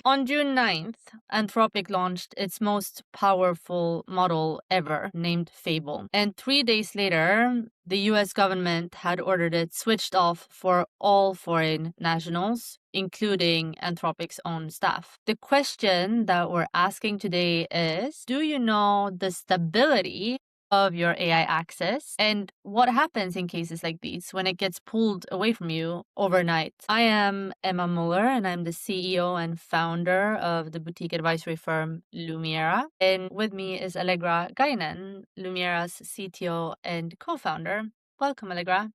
On June 9th, Anthropic launched its most powerful model ever, named Fable. And 3 days later, the US government had ordered it switched off for all foreign nationals, including Anthropic's own staff. The question that we're asking today is, do you know the stability of your AI access and what happens in cases like these when it gets pulled away from you overnight? I am Emma Muller and I'm the CEO and founder of the boutique advisory firm Lumiera. And with me is Allegra Gainen, Lumiera's CTO and co-founder. Welcome, Allegra.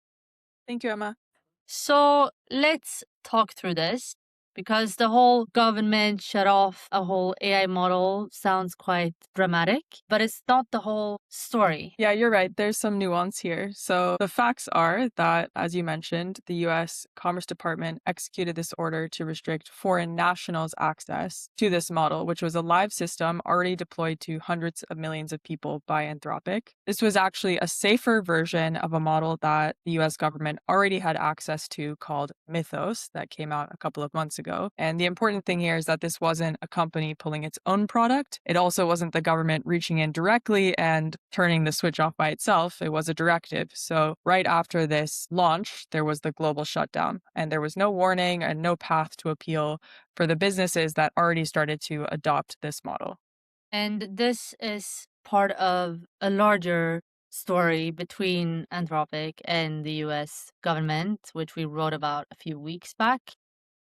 Thank you, Emma. So let's talk through this because the whole government shut off a whole AI model sounds quite dramatic, but it's not the whole story. Yeah, you're right. There's some nuance here. So the facts are that, as you mentioned, the US Commerce Department executed this order to restrict foreign nationals' access to this model, which was a live system already deployed to hundreds of millions of people by Anthropic. This was actually a safer version of a model that the US government already had access to called Mythos that came out a couple of months ago. And the important thing here is that this wasn't a company pulling its own product. It also wasn't the government reaching in directly and turning the switch off by itself. It was a directive. So right after this launch, there was the global shutdown, and there was no warning and no path to appeal for the businesses that already started to adopt this model. And this is part of a larger story between Anthropic and the US government, which we wrote about a few weeks back,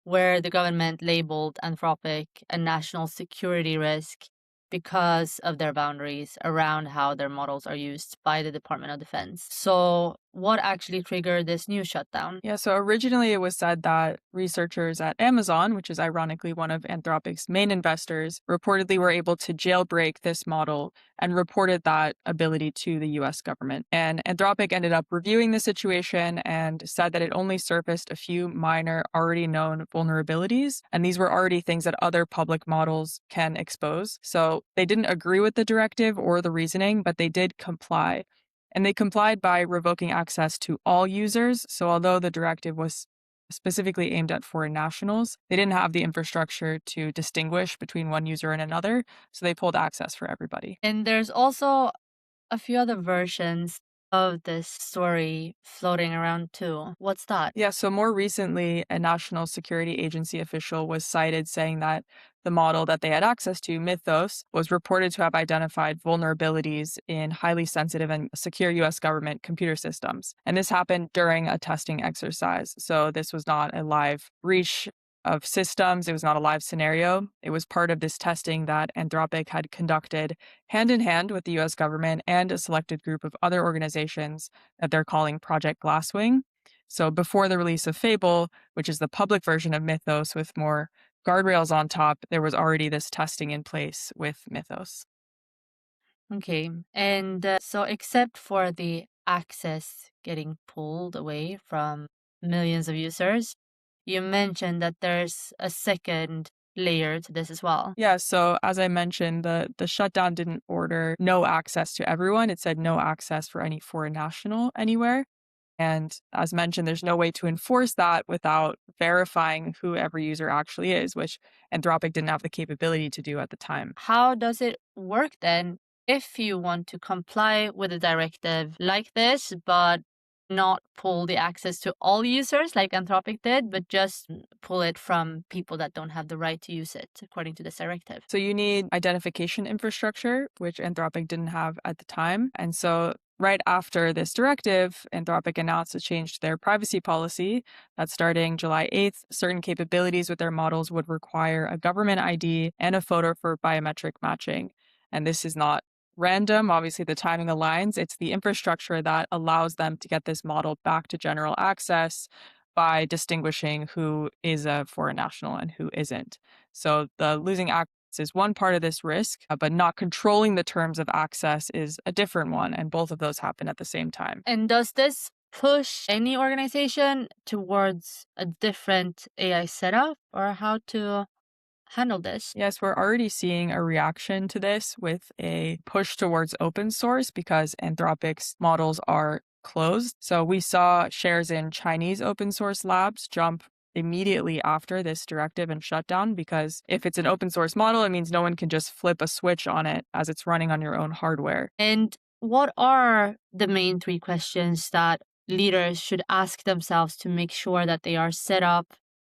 where the government labeled Anthropic a national security risk because of their boundaries around how their models are used by the Department of Defense. So, what actually triggered this new shutdown? Yeah, so originally it was said that researchers at Amazon, which is ironically one of Anthropic's main investors, reportedly were able to jailbreak this model and reported that ability to the US government. And Anthropic ended up reviewing the situation and said that it only surfaced a few minor, already known vulnerabilities. And these were already things that other public models can expose. So they didn't agree with the directive or the reasoning, but they did comply. And they complied by revoking access to all users. So although the directive was specifically aimed at foreign nationals, they didn't have the infrastructure to distinguish between one user and another. So they pulled access for everybody. And there's also a few other versions of this story floating around too. What's that? Yeah, so more recently, a national security agency official was cited saying that the model that they had access to, Mythos, was reported to have identified vulnerabilities in highly sensitive and secure US government computer systems. And this happened during a testing exercise. So this was not a live breach of systems. It was not a live scenario. It was part of this testing that Anthropic had conducted hand in hand with the US government and a selected group of other organizations that they're calling Project Glasswing. So before the release of Fable, which is the public version of Mythos with more guardrails on top, there was already this testing in place with Mythos. Okay. And so, except for the access getting pulled away from millions of users, you mentioned that there's a second layer to this as well. Yeah, so as I mentioned, the shutdown didn't order no access to everyone. It said no access for any foreign national anywhere. And as mentioned, there's no way to enforce that without verifying who every user actually is, which Anthropic didn't have the capability to do at the time. How does it work then if you want to comply with a directive like this, but not pull the access to all users like Anthropic did, but just pull it from people that don't have the right to use it according to this directive? So you need identification infrastructure, which Anthropic didn't have at the time. And so right after this directive, Anthropic announced a change to their privacy policy that starting July 8th, certain capabilities with their models would require a government ID and a photo for biometric matching. And this is not random. Obviously, the timing aligns. It's the infrastructure that allows them to get this model back to general access by distinguishing who is a foreign national and who isn't. So the losing access is one part of this risk, but not controlling the terms of access is a different one. And both of those happen at the same time. And does this push any organization towards a different AI setup or how to handle this? Yes, we're already seeing a reaction to this with a push towards open source because Anthropic's models are closed. So we saw shares in Chinese open source labs jump immediately after this directive and shutdown, because if it's an open source model, it means no one can just flip a switch on it as it's running on your own hardware. And what are the main three questions that leaders should ask themselves to make sure that they are set up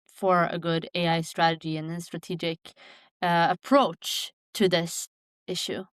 for a good AI strategy and a strategic approach to this issue?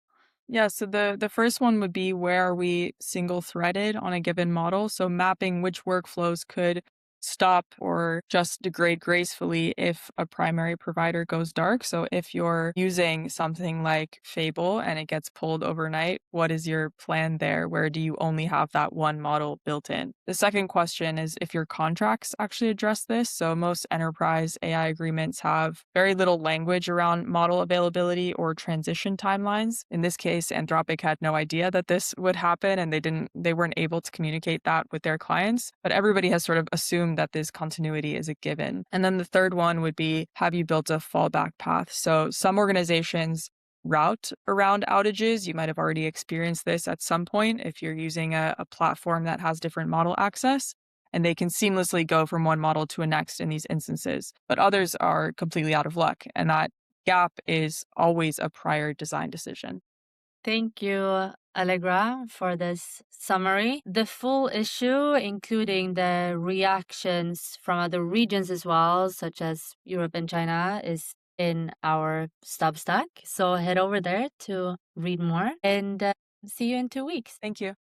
Yeah, so the first one would be, where are we single threaded on a given model? So mapping which workflows could stop or just degrade gracefully if a primary provider goes dark. So if you're using something like Fable and it gets pulled overnight, what is your plan there? Where do you only have that one model built in? The second question is if your contracts actually address this. So most enterprise AI agreements have very little language around model availability or transition timelines. In this case, Anthropic had no idea that this would happen, and they weren't able to communicate that with their clients, but everybody has sort of assumed that this continuity is a given. And then the third one would be, have you built a fallback path? So some organizations route around outages. You might have already experienced this at some point if you're using a platform that has different model access, and they can seamlessly go from one model to a next in these instances. But others are completely out of luck, and that gap is always a prior design decision. Thank you, Allegra, for this summary. The full issue, including the reactions from other regions as well, such as Europe and China, is in our Substack. So head over there to read more and see you in 2 weeks. Thank you.